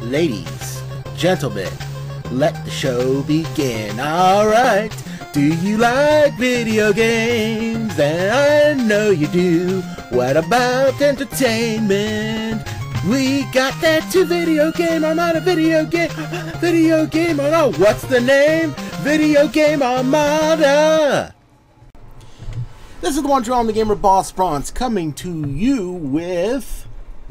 Ladies, gentlemen, let the show begin. Alright, do you like video games? And I know you do. What about entertainment? We got that too. Video game Armada, video game Armada. What's the name? Video game Armada. This is the one drawing the gamer Boss Bronze coming to you with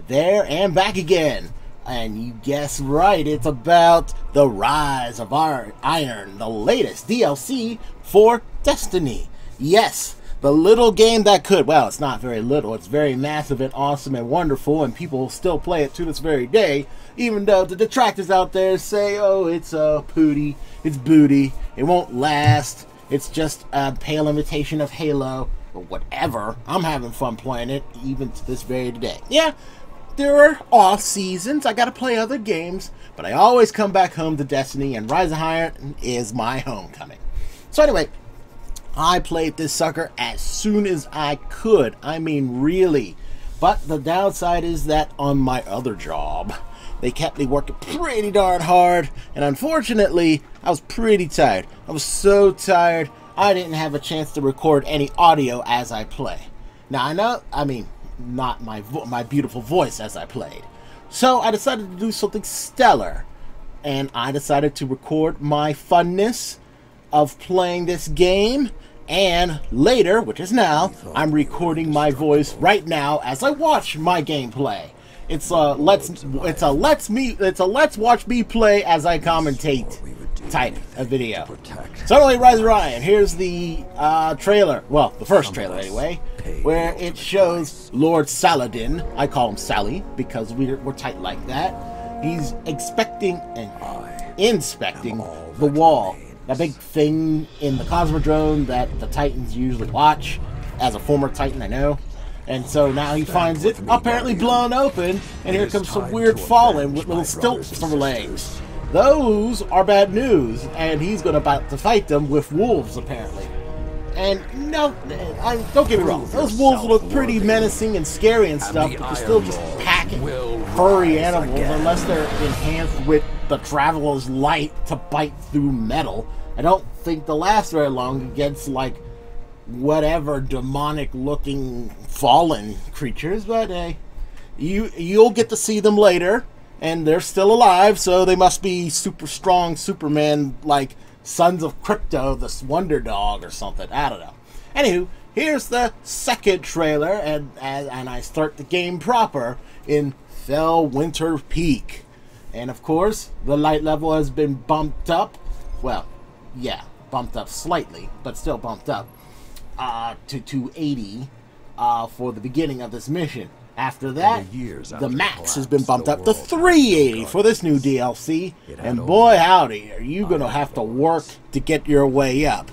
There and Back Again. And you guess right, it's about the rise of Iron, the latest DLC for Destiny. Yes, the little game that could. Well, it's not very little. It's very massive and awesome and wonderful, and people still play it to this very day, even though the detractors out there say, oh, it's pooty, it's booty, it won't last, it's just a pale imitation of Halo, or whatever. I'm having fun playing it, even to this very day. Yeah, there are off seasons, I gotta play other games, but I always come back home to Destiny, and Rise of Iron is my homecoming. So anyway, I played this sucker as soon as I could. I mean, really. But the downside is that on my other job, they kept me working pretty darn hard, and unfortunately, I was pretty tired. I was so tired, I didn't have a chance to record any audio as I play. Now, I mean, not my beautiful voice as I played. So I decided to do something stellar, and I decided to record my funness of playing this game, and later, which is now, I'm recording my voice right now as I watch my gameplay. It's a let's watch me play as I commentate type of video. So anyway, Rise of Iron, here's the trailer, well, the first trailer anyway, where it shows Lord Saladin. I call him Sally because we're tight like that. He's inspecting the wall. That big thing in the Cosmodrome that the Titans usually watch. As a former Titan, I know. And so now he finds it apparently blown open, and here comes some weird fallen with little stilts for legs. Those are bad news, and he's about to fight them with wolves, apparently. And no, don't get me wrong, those wolves look pretty menacing and scary and stuff, but they're still just packing furry animals unless they're enhanced with the Traveler's Light to bite through metal. I don't think they'll last very long against, like, whatever demonic-looking fallen creatures, but hey, you'll get to see them later, and they're still alive, so they must be super strong Superman, like Sons of Crypto, the Wonder Dog or something. I don't know. Anywho, here's the second trailer, and I start the game proper in Fell Winter Peak. And of course, the light level has been bumped up. Well, yeah, bumped up slightly, but still bumped up to 280 for the beginning of this mission. After that, the max has been bumped up to 380 for this new DLC. And boy howdy, are you going to have to work to get your way up.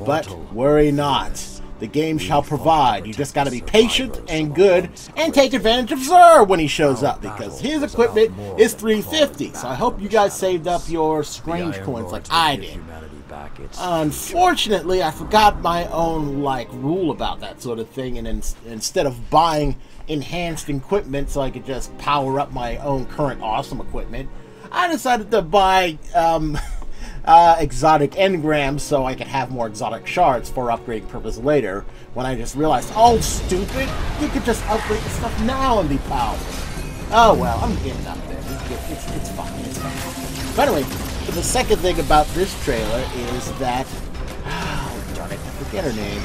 But worry not. The game shall provide. You just got to be patient and good and take advantage of Xur when he shows up, because his equipment is 350. So I hope you guys saved up your strange coins like I did. Unfortunately, I forgot my own rule about that sort of thing, and instead of buying enhanced equipment so I could just power up my own current awesome equipment, I decided to buy exotic engrams so I could have more exotic shards for upgrading purpose later, when I just realized, oh stupid, you could just upgrade the stuff now and be powerful. Oh well, I'm getting up there. It's fine, it's fine. But anyway, the second thing about this trailer is that, oh darn it, I forget her name.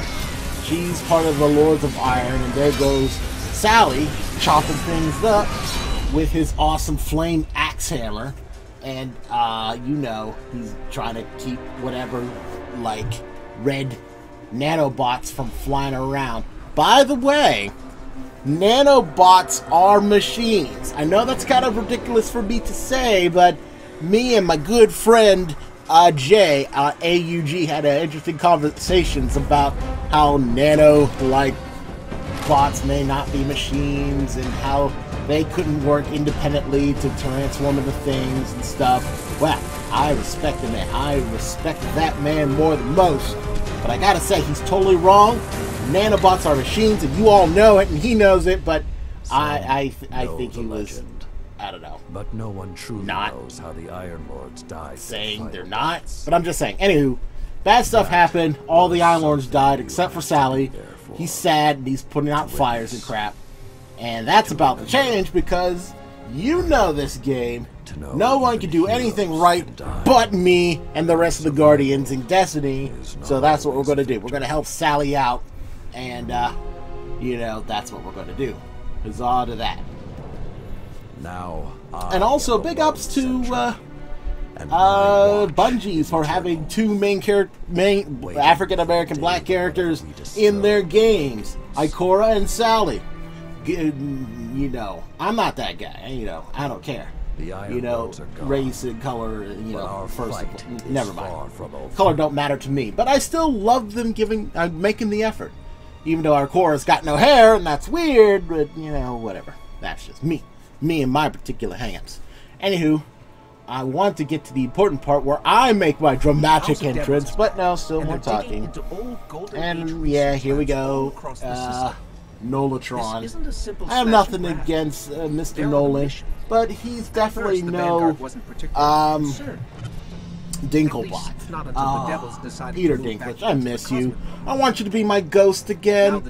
She's part of the Lords of Iron, and there goes Sally chopping things up with his awesome flame axe hammer. And, you know, he's trying to keep whatever, red nanobots from flying around. By the way, nanobots are machines. I know that's kind of ridiculous for me to say, but me and my good friend, Jay, AUG, had interesting conversations about how bots may not be machines, and how they couldn't work independently to transform into things and stuff. Well, I respect the man. I respect that man more than most. But I gotta say, he's totally wrong. Nanobots are machines, and you all know it, and he knows it, but I think he was I don't know. But no one truly knows how the Iron Lords died. Saying they're not, but I'm just saying. Anywho, bad stuff happened. All the Iron Lords died except for Sally. He's sad and he's putting out fires and crap. And that's about to change because you know this game. No one can do anything right but me and the rest of the Guardians in Destiny. So that's what we're going to do. We're going to help Sally out. And, you know, that's what we're going to do. Huzzah to that. Now, and also, big ups to Bungie for having two main African-American black characters in their games. Ikora and Sally. You know, I'm not that guy. You know, I don't care. You know, race and color, you know, never mind. Color don't matter to me. But I still love them making the effort. Even though Ikora's got no hair, and that's weird, but, you know, whatever. That's just me. Me and my particular hang-ups. Anywho, I want to get to the important part where I make my dramatic entrance, but no, still more talking. And yeah, here we go. Nolatron. I have nothing against Mr. Nolan, but he's definitely no Dinklebot. Peter Dinklage, I miss you. I want you to be my ghost again.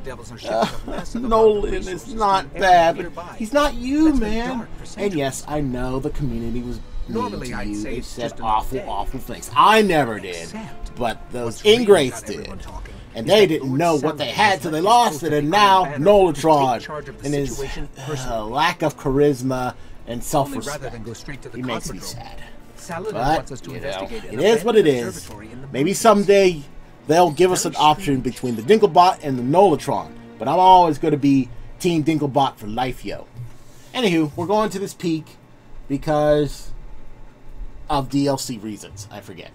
Nolan is not bad, but he's not you, man. And yes, I know the community was mean to you. They said awful, awful things. I never did, but those ingrates did. And they didn't know what they had till they lost it, and now Nolatron and his lack of charisma and self-respect, he makes me sad. But, you know, it is what it is. Maybe someday they'll give us an option between the Dinklebot and the Nolatron, but I'm always going to be Team Dinklebot for life, yo. Anywho, we're going to this peak because of DLC reasons, I forget.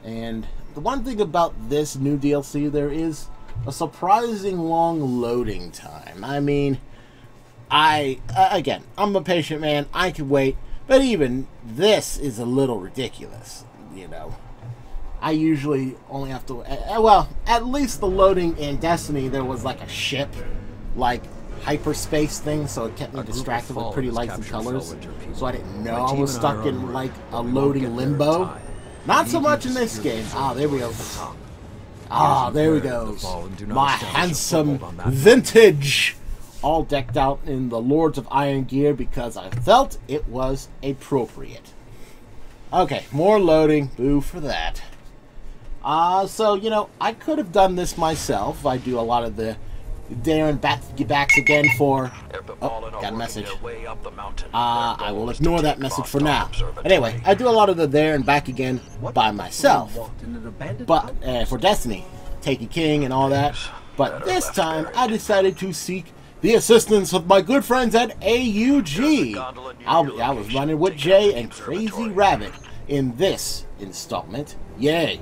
And the one thing about this new DLC, there is a surprising long loading time. I mean, again, I'm a patient man, I can wait, but even this is a little ridiculous, you know. I usually only have to, well, at least the loading in Destiny, there was like a ship, like hyperspace thing, so it kept me distracted with pretty lights and colors, so I didn't know I was stuck in like a loading limbo. Not so much in this game. Ah, there we go. Ah, there we go. My handsome vintage, all decked out in the Lords of Iron gear because I felt it was appropriate. Okay, more loading. Boo for that. So, you know, I could have done this myself. I do a lot of the there and backs again for... Oh, got a message. I will ignore that message for now. But anyway, I do a lot of the there and back again by myself. But for Destiny, taking King and all that. But this time, I decided to seek the assistance of my good friends at AUG. I was running with Jay and Crazy Rabbit in this installment. Yay.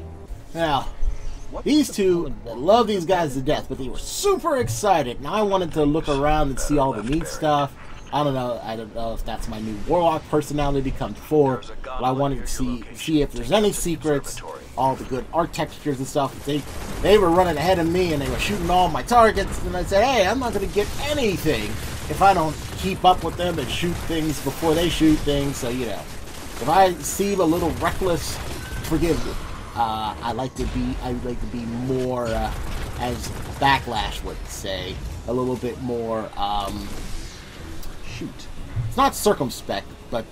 Now, these two, I love these guys to death, but they were super excited, and I wanted to look around and see all the neat stuff. I don't know if that's my new Warlock personality come forward, but I wanted to see if there's any secrets, all the good art textures and stuff. They were running ahead of me, and they were shooting all my targets, and I said, hey, I'm not going to get anything if I don't keep up with them and shoot things before they shoot things, so, you know. If I seem a little reckless, forgive me. I like to be more, as Backlash would say, a little bit more, it's not circumspect, but,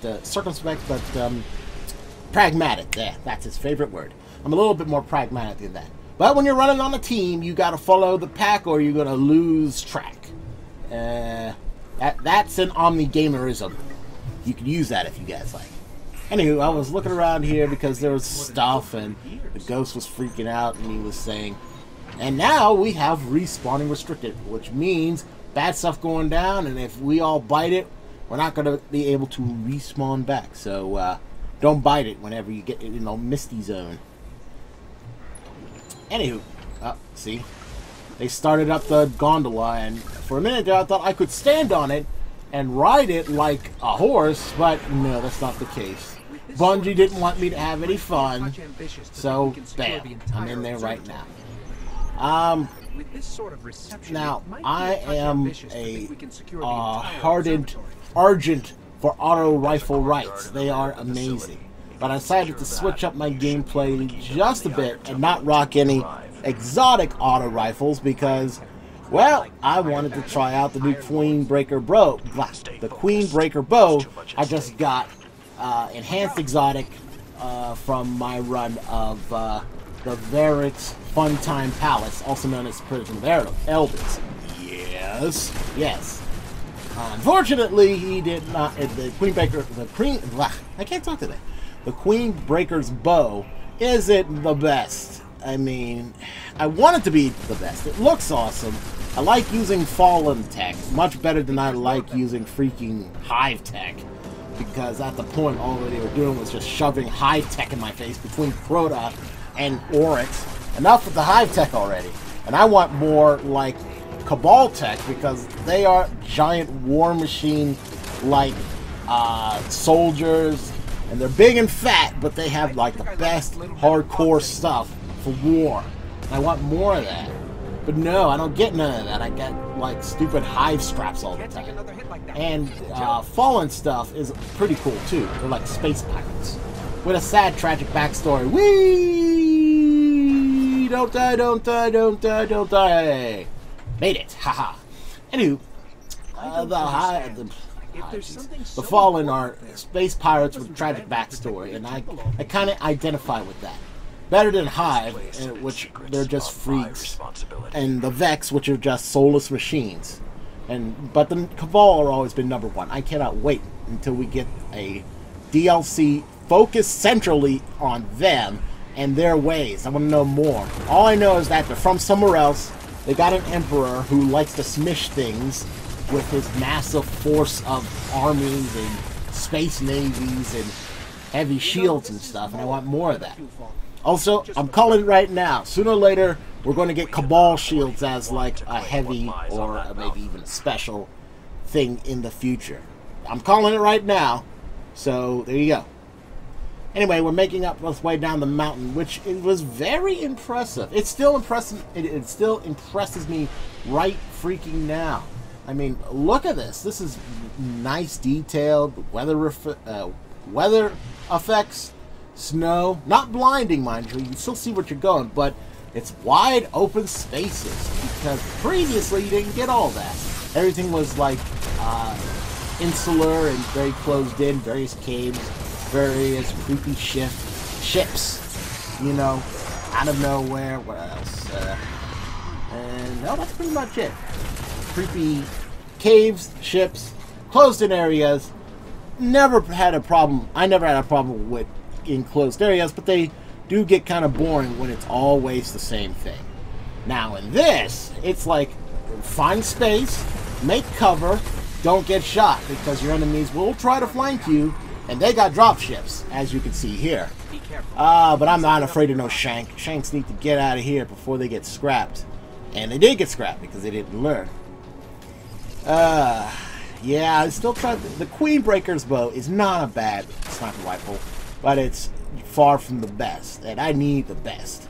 pragmatic. Yeah, that's his favorite word. I'm a little bit more pragmatic than that. But when you're running on a team, you gotta follow the pack or you're gonna lose track. That's an omni-gamerism. You can use that if you guys like. Anywho, I was looking around here because there was stuff and the ghost was freaking out and he was saying, and now we have respawning restricted, which means bad stuff going down, and if we all bite it, we're not going to be able to respawn back. So don't bite it whenever you get in the Misty Zone. Anywho, see, they started up the gondola, and for a minute there I thought I could stand on it and ride it like a horse, but no, that's not the case. Bungie didn't want me to have any fun, so bam, I'm in there right now. Now, I am a hardened, argent for auto rifle rights. They are amazing. But I decided to switch up my gameplay just a bit and not rock any exotic auto rifles because, well, I wanted to try out the new Queen Breaker bow. The Queen Breaker bow I just got enhanced exotic from my run of the Varix Funtime Palace, also known as Prison of Elders. Yes, yes. Unfortunately, he did not. The Queen Breaker, I can't talk today. The Queen Breaker's bow isn't the best. I mean, I want it to be the best. It looks awesome. I like using Fallen tech much better than I like using freaking Hive tech, because at the point all they were doing was just shoving Hive tech in my face between Crota and Oryx. Enough with the Hive tech already. And I want more like Cabal tech, because they are giant war machine like soldiers, and they're big and fat, but they have like the best hardcore stuff for war. And I want more of that. But no, I don't get none of that. I get like stupid Hive scraps all the time. And Fallen stuff is pretty cool too. They're like space pirates with a sad, tragic backstory. Whee! Don't die, don't die, don't die, don't die. Made it, haha. Anywho, the Fallen are space pirates with a tragic backstory, and I kind of identify with that. Better than Hive, which they're just freaks, and the Vex, which are just soulless machines. But the Cabal are always been #1. I cannot wait until we get a DLC focused centrally on them and their ways. I want to know more. All I know is that they're from somewhere else. They got an emperor who likes to smish things with his massive force of armies and space navies and heavy shields and stuff, and I want more of that. Also, I'm calling it right now. Sooner or later, we're going to get Cabal shields as like a heavy or maybe even a special thing in the future. I'm calling it right now. So, there you go. Anyway, we're making up our way down the mountain, which it was very impressive. It still impresses. It still impresses me right freaking now. I mean, look at this. This is nice, detailed weather effects, snow, not blinding, mind you. You can still see what you're going, but it's wide open spaces because previously you didn't get all that. Everything was like insular and very closed in, various caves, various creepy ships, you know, out of nowhere. What else? And no, that's pretty much it. Creepy caves, ships, closed-in areas. Never had a problem. I never had a problem with enclosed areas, but they do get kind of boring when it's always the same thing. Now in this, it's like find space, make cover, don't get shot, because your enemies will try to flank you, and they got drop ships, as you can see here. But I'm not afraid of no Shank. Shanks need to get out of here before they get scrapped. And they did get scrapped because they didn't learn. Yeah, I still try. The Queen Breaker's bow is not a bad sniper rifle, but it's far from the best, and I need the best.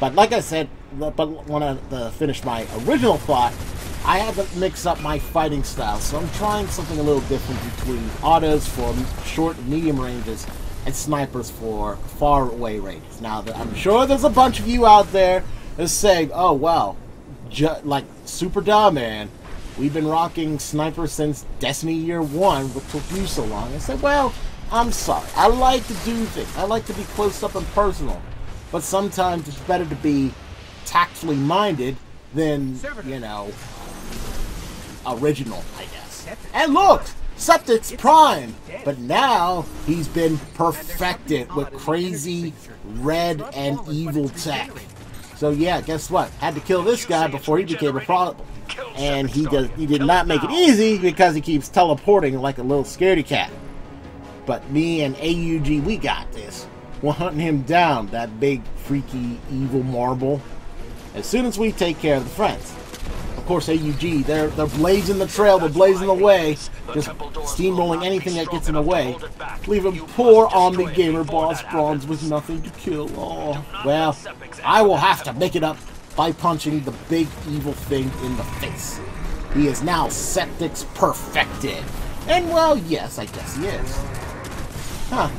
But like I said, when I finished my original thought, I had to mix up my fighting style, so I'm trying something a little different between autos for short and medium ranges and snipers for far away ranges. Now, I'm sure there's a bunch of you out there that's saying, oh, well, like, super dumb, man. We've been rocking snipers since Destiny Year 1. What took you so long? I said, well, I'm sorry. I like to do things. I like to be close up and personal. But sometimes it's better to be tactfully minded than, you know, original, I guess. And look! Septic's prime! But now he's been perfected with crazy red and evil tech. So yeah, guess what? Had to kill this guy before he became a problem. And he did not make it easy because he keeps teleporting like a little scaredy cat. But me and AUG, we got this. We're hunting him down, that big, freaky, evil marble, as soon as we take care of the friends. Of course, AUG, they're blazing the trail, they're blazing the way, just steamrolling anything that gets in the way, leaving poor Omni Gamer Boss Bronze with nothing to kill. Oh, well, I will have to make it up by punching the big evil thing in the face. He is now Septic's perfected. And well, yes, I guess he is. Huh.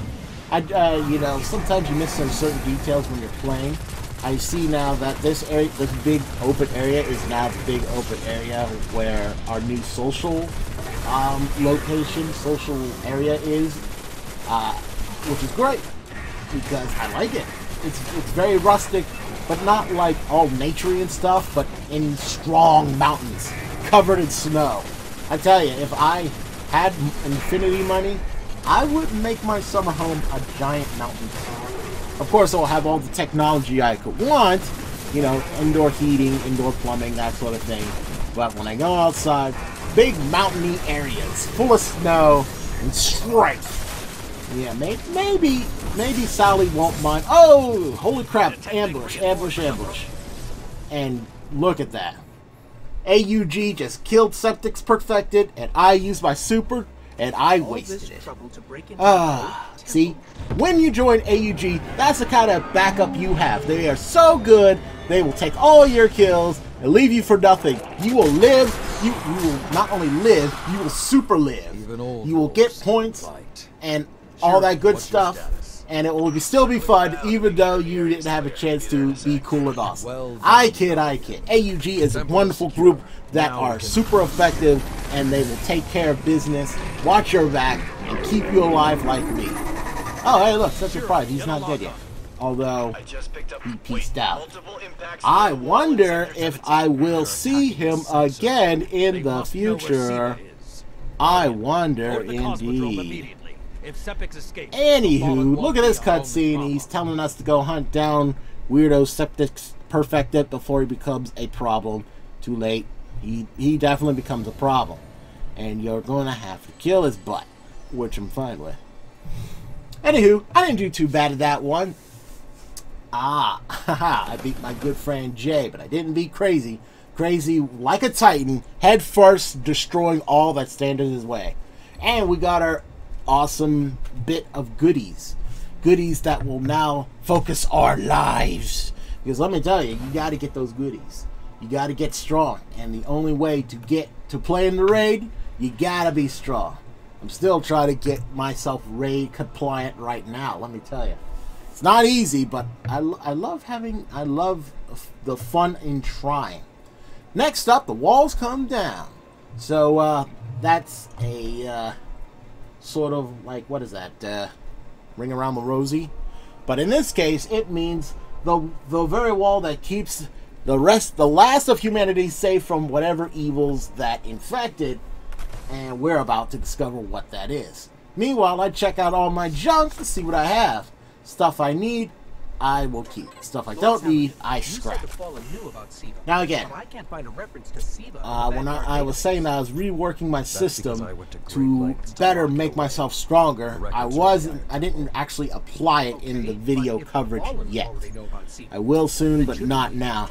You know, sometimes you miss some certain details when you're playing. I see now that this area, this big open area, is now the big open area where our new social location, social area is, which is great because I like it. It's very rustic, but not like all naturey and stuff, but in strong mountains covered in snow. I tell you, if I had infinity money, I would make my summer home a giant mountain. Of course, I'll have all the technology I could want, you know, indoor heating, indoor plumbing, that sort of thing. But when I go outside, big mountainy areas full of snow and strife. Yeah, maybe Sally won't mind. Oh, holy crap! Ambush, ambush, ambush! And look at that. AUG just killed Septic's Perfected, and I used my super, and I wasted it. See, when you join AUG, that's the kind of backup you have. They are so good, they will take all your kills and leave you for nothing. You will live, you will not only live, you will super live. You will get points and all that good stuff, and it will still be fun, even though you didn't have a chance to be cool and awesome. I kid. AUG is a wonderful group that are super effective, and they will take care of business, watch your back, and keep you alive like me. Oh, hey, look, such a pride. He's not dead yet. Although, he pieced out. I wonder if I will see him again in the future. I wonder indeed. Anywho, look at this cutscene. He's telling us to go hunt down weirdo Septic's Perfected before he becomes a problem. Too late. He definitely becomes a problem. And you're going to have to kill his butt, which I'm fine with. Anywho, I didn't do too bad at that one. I beat my good friend Jay, but I didn't beat Crazy. Crazy, like a titan, head first, destroying all that stands in his way. And we got our awesome bit of goodies. Goodies that will now focus our lives. Because let me tell you, you got to get those goodies. You got to get strong. And the only way to get to play in the raid, you got to be strong. I'm still trying to get myself raid compliant right now, let me tell you. It's not easy, but I love the fun in trying. Next up, the walls come down. So, that's a, sort of like, what is that, Ring Around the Rosie? But in this case, it means the very wall that keeps the last of humanity safe from whatever evils that infected, and we're about to discover what that is. Meanwhile, I check out all my junk to see what I have. Stuff I need, I will keep. Stuff I don't need, I scrap. Now again, when I was saying that I was reworking my system to better make myself stronger, I didn't actually apply it in the video coverage yet. I will soon, but not now.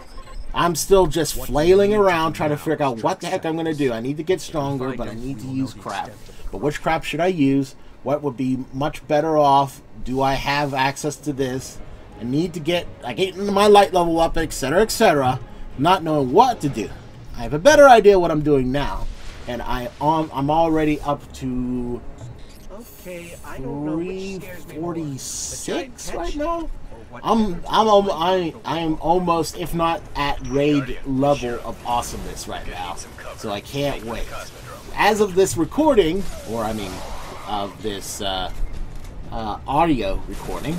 I'm still just flailing around trying to figure out what the heck I'm going to do. I need to get stronger, but I need to use crap. But which crap should I use? What would be much better off? Do I have access to this? I need to get my light level up, etc., etc., not knowing what to do. I have a better idea what I'm doing now, and I'm already up to 346 right now. I'm almost, if not at raid level of awesomeness right now, so I can't wait. As of this recording, or I mean, of this audio recording,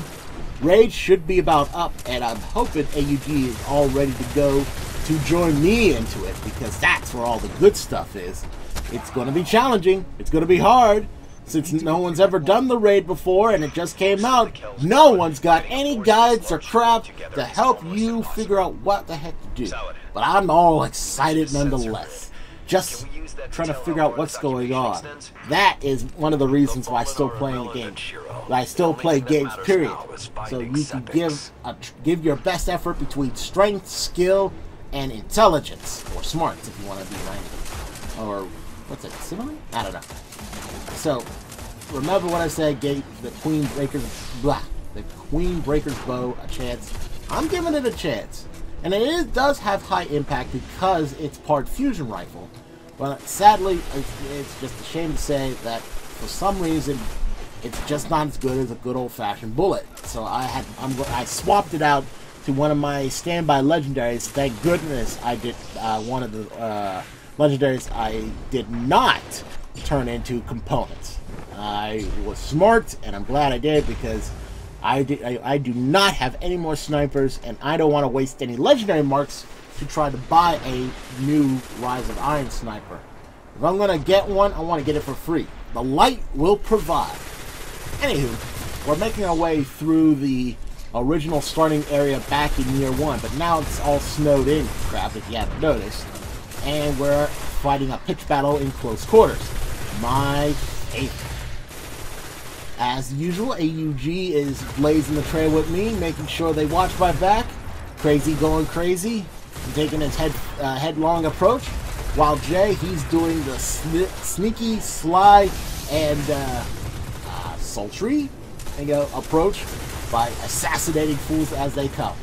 raid should be about up, and I'm hoping AUG is all ready to go to join me into it, because that's where all the good stuff is. It's going to be challenging. It's going to be hard. Since no one's ever done the raid before and it just came out, no one's got any guides or crap to help you figure out what the heck to do. But I'm all excited nonetheless. Just trying to figure out what's going on. That is one of the reasons why I still play the game. I still play games, period. So you can give your best effort between strength, skill, and intelligence. Or smarts, if you want to be like. Or, what's it, simile? I don't know. So, remember what I said, gave the Queen Breaker's bow a chance. I'm giving it a chance. And it does have high impact because it's part fusion rifle. But sadly, it's just a shame to say that for some reason, it's just not as good as a good old-fashioned bullet. So I swapped it out to one of my standby legendaries. Thank goodness I did one of the legendaries I did not turn into components. I was smart, and I'm glad I did, because I do not have any more snipers, and I don't want to waste any legendary marks to try to buy a new Rise of Iron sniper. If I'm going to get one, I want to get it for free. The light will provide. Anywho, we're making our way through the original starting area back in year 1, but now it's all snowed in crap, if you haven't noticed. And we're fighting a pitch battle in close quarters. My favorite. As usual, AUG is blazing the trail with me, making sure they watch my back. Crazy going crazy, taking his headlong approach. While Jay, he's doing the sneaky, sly, and sultry approach by assassinating fools as they come.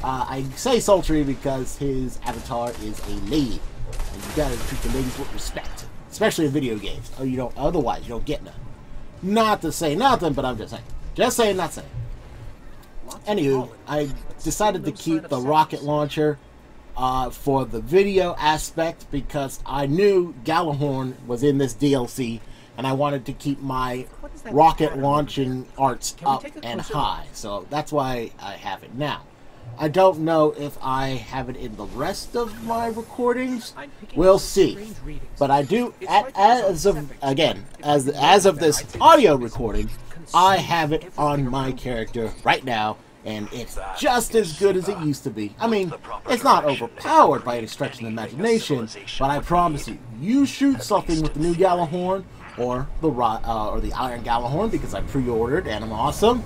I say sultry because his avatar is a lady, and you gotta treat the ladies with respect, especially in video games. Or you don't, otherwise you don't get none. Not to say nothing, but I'm just saying. Just saying, not saying. Anywho, I decided to keep the rocket launcher for the video aspect because I knew Gallahorn was in this DLC, and I wanted to keep my rocket launching arts up and high. So that's why I have it now. I don't know if I have it in the rest of my recordings. We'll see. But I do, as of this audio recording, I have it on my character right now, and it's just as good as it used to be. I mean, it's not overpowered by any stretch of the imagination, but I promise you, you shoot something with the new Gallahorn or the Iron Gallahorn, because I pre-ordered and I'm awesome,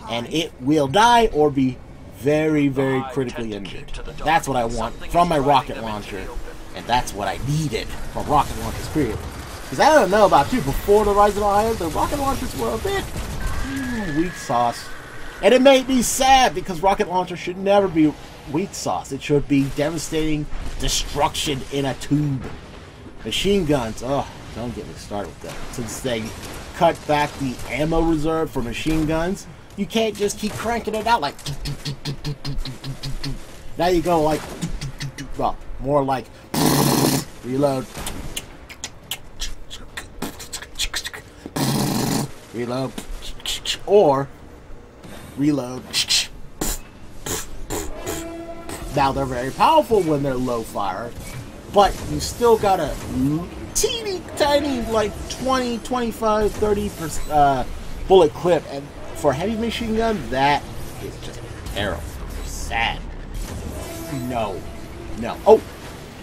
and it will die or be very, very critically injured. That's what I want from my rocket launcher, and that's what I needed from rocket launchers, period. Because I don't know about you, before the Rise of Iron, the rocket launchers were a bit weak sauce. And it made me sad, because rocket launchers should never be weak sauce. It should be devastating destruction in a tube. Machine guns, oh, don't get me started with that. Since they cut back the ammo reserve for machine guns, you can't just keep cranking it out like. Now you go like, well, more like reload, reload, or reload. Now they're very powerful when they're low fire, but you still got a teeny tiny like 20, 25, 30% bullet clip, and for heavy machine gun, that is just terrible. Sad. No. Oh,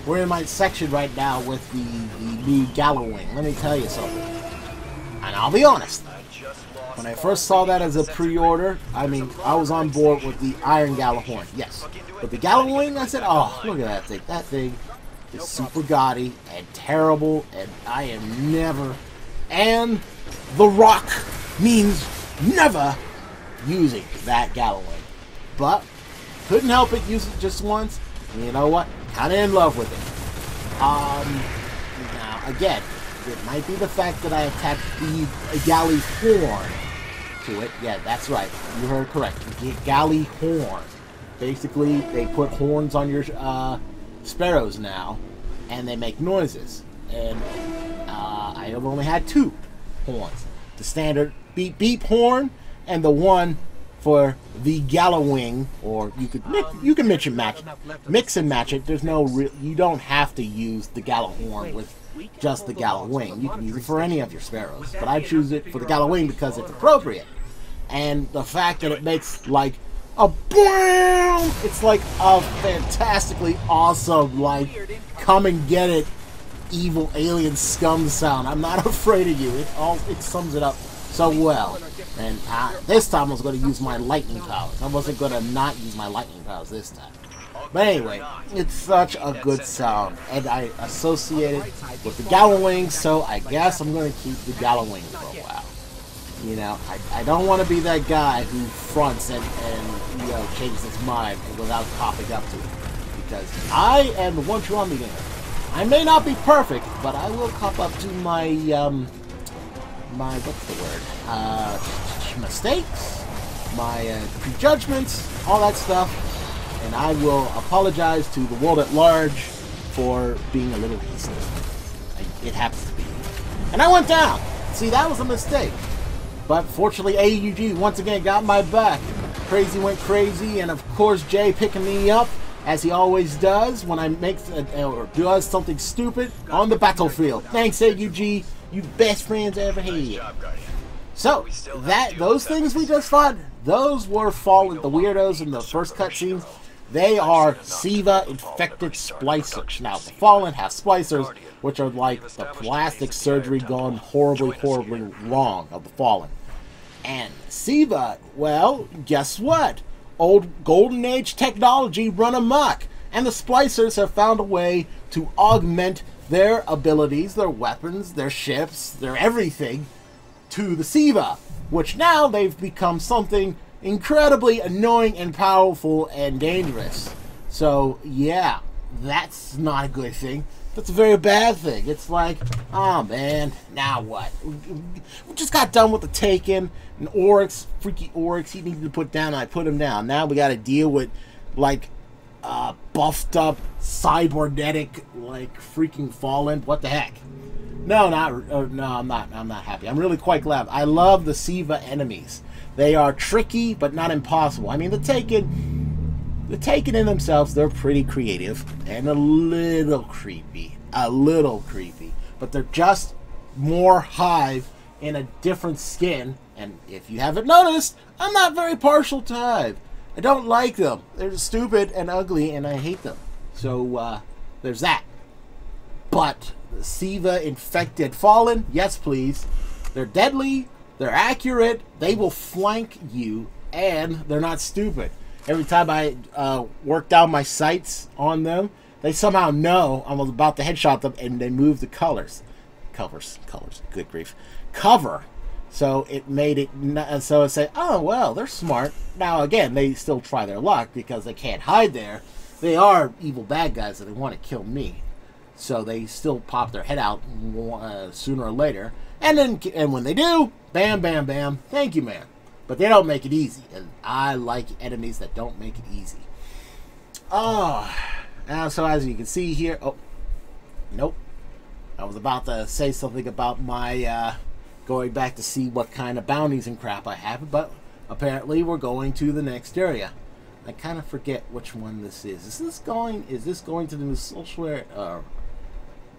we're in my section right now with the new Gallowing. Let me tell you something. And I'll be honest. When I first saw that as a pre-order, I mean, I was on board with the Iron Gallahorn. Yes. But the Gallowing, I said, oh, look at that thing. That thing is super gaudy and terrible, and I am never. And The Rock means never using that Gallowing. But couldn't help it, use it just once. And you know what? Kinda in love with it. Now again, it might be the fact that I attached the galley horn to it. Yeah, that's right. You heard correct. The galley horn. Basically, they put horns on your sparrows now, and they make noises. And I have only had 2 horns. The standard beep beep horn, and the one for the Gallowing, or you can mix and match it. There's no you don't have to use the Gallahorn with just the Gallowing. You can use it for any of your sparrows, but I choose it for the Gallowing because it's appropriate. And the fact that it makes like a BAM! It's like a fantastically awesome, like, come and get it, evil alien scum sound. I'm not afraid of you. It sums it up so well. And this time I was going to use my lightning powers. I wasn't going to not use my lightning powers this time. But anyway, it's such a good sound, and I associate it with the Gallowing, so I guess I'm going to keep the Gallowing for a while. You know, I don't want to be that guy who fronts and you know, changes his mind without popping up to it. Because I am the one true Army gamer. I may not be perfect, but I will cop up to my, my, what's the word, mistakes, my prejudgments, all that stuff, and I will apologize to the world at large for being a little hasty. It happens to be. And I went down. See, that was a mistake. But fortunately, AUG once again got my back. Crazy went crazy, and of course, Jay picking me up, as he always does when I make or does something stupid on the battlefield. Thanks, AUG. You best friends I ever had. So, those things we just fought, those were Fallen, the weirdos in the first cutscenes. They are SIVA-infected splicers. Now, the Fallen have splicers, which are like the plastic surgery gone horribly, horribly wrong of the Fallen. And SIVA, well, guess what? Old Golden Age technology run amok, and the splicers have found a way to augment their abilities, their weapons, their ships, their everything to the SIVA, which now they've become something incredibly annoying and powerful and dangerous. So, yeah, that's not a good thing. That's a very bad thing. It's like, oh man, now what? We just got done with the Taken, and Oryx, freaky Oryx, he needed to put down, and I put him down. Now we got to deal with, like, buffed up, cybernetic, like, freaking Fallen. What the heck? No, no, I'm not happy. I'm really quite glad. I love the SIVA enemies. They are tricky, but not impossible. I mean, the Taken in themselves, they're pretty creative and a little creepy. But they're just more Hive in a different skin. And if you haven't noticed, I'm not very partial to Hive. I don't like them. They're stupid and ugly, and I hate them. So, there's that. But the SIVA-infected Fallen, yes please. They're deadly, they're accurate, they will flank you, and they're not stupid. Every time I work down my sights on them, they somehow know I was about to headshot them, and they move the colors. Good grief. Cover. So it made it, so it said, oh, well, they're smart. Now, again, they still try their luck because they can't hide there. They are evil bad guys and they want to kill me. So they still pop their head out sooner or later. And when they do, bam, bam, bam, thank you, man. But they don't make it easy. And I like enemies that don't make it easy. Oh, so as you can see here, oh, nope. I was about to say something about my going back to see what kind of bounties and crap I have, but apparently we're going to the next area. I kind of forget which one this is. Is this going to the new social area, or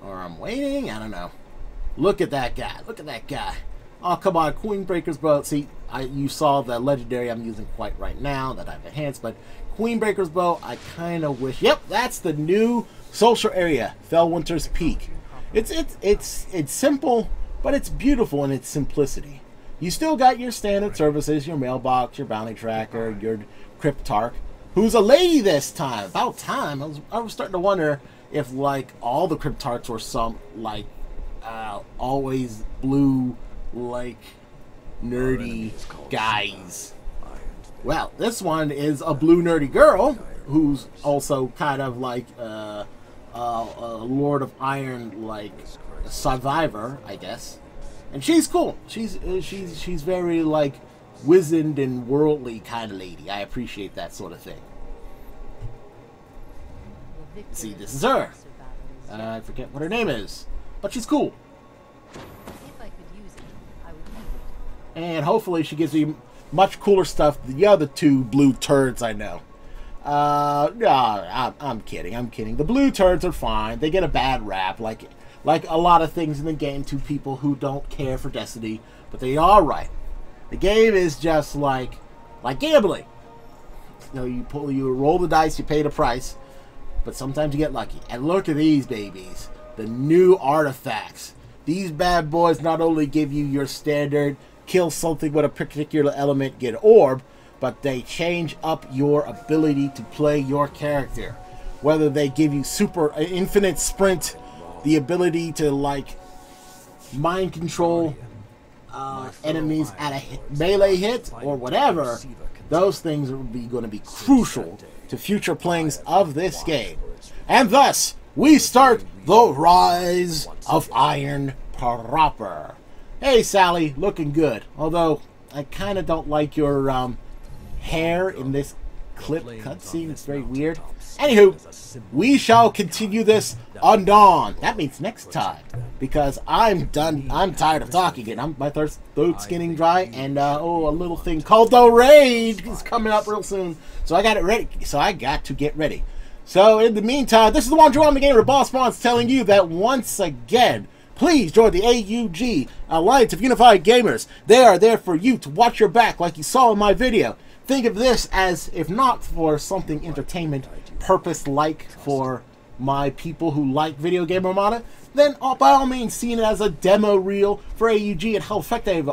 I'm waiting? I don't know. Look at that guy. Look at that guy. Oh, come on, Queenbreaker's bow. See, you saw the legendary I'm using quite right now that I've enhanced, but Queenbreaker's bow, I kind of wish. Yep, that's the new social area, Fellwinter's Peak. It's simple, but it's beautiful in its simplicity. You still got your standard services, your mailbox, your bounty tracker, your Cryptarch, who's a lady this time. About time. I was starting to wonder if, like, all the Cryptarchs were some, like, always blue, like, nerdy guys. Well, this one is a blue nerdy girl who's also kind of like a Lord of Iron, like, survivor, I guess. And she's cool. She's very, like, wizened and worldly kind of lady. I appreciate that sort of thing. See, this is her. I forget what her name is, but she's cool. And hopefully she gives me much cooler stuff than the other two blue turds I know. No, I'm kidding. I'm kidding. The blue turds are fine. They get a bad rap, like a lot of things in the game to people who don't care for Destiny, but they are right. The game is just like gambling. You know, you roll the dice, you pay the price, but sometimes you get lucky. And look at these babies, the new artifacts. These bad boys not only give you your standard kill something with a particular element, get an orb, but they change up your ability to play your character. Whether they give you super infinite sprint, the ability to, like, mind control enemies at a melee hit or whatever, those things are going to be crucial to future playings of this game. And thus, we start The Rise of Iron proper. Hey, Sally, looking good. Although, I kind of don't like your hair in this clip cutscene. It's very weird. Anywho, we shall continue this anon. That means next time. Because I'm done. I'm tired of talking and my throat's getting dry. And, a little thing called the raid is coming up real soon. So I got it ready. So I got to get ready. So in the meantime, this is the one Joel the Gamer, Boss Bonds, telling you that once again, please join the AUG, Alliance of Unified Gamers. They are there for you to watch your back like you saw in my video. Think of this as, if not for something entertainment purpose-like for my people who like video game Armada, then by all means seen it as a demo reel for AUG and how effective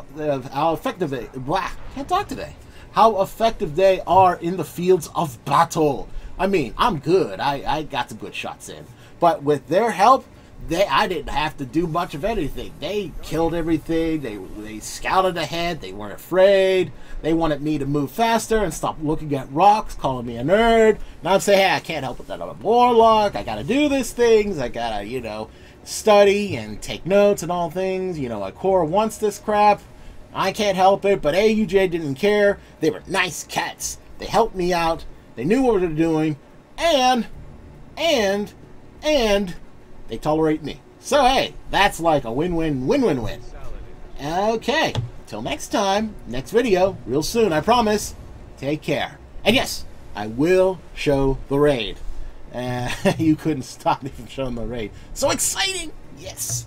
they are in the fields of battle. I mean, I'm good. I got some good shots in. But with their help, I didn't have to do much of anything. They killed everything. They scouted ahead. They weren't afraid. They wanted me to move faster and stop looking at rocks, calling me a nerd. And I'm saying, hey, I can't help it that I'm a warlock. I gotta do these things. I gotta, study and take notes and all things. My core wants this crap. I can't help it, but AUJ didn't care. They were nice cats. They helped me out. They knew what they were doing. And they tolerate me. So, hey, that's like a win-win, win-win-win. Okay, till next time, next video, real soon, I promise. Take care. And yes, I will show the raid. You couldn't stop me from showing the raid. So exciting! Yes!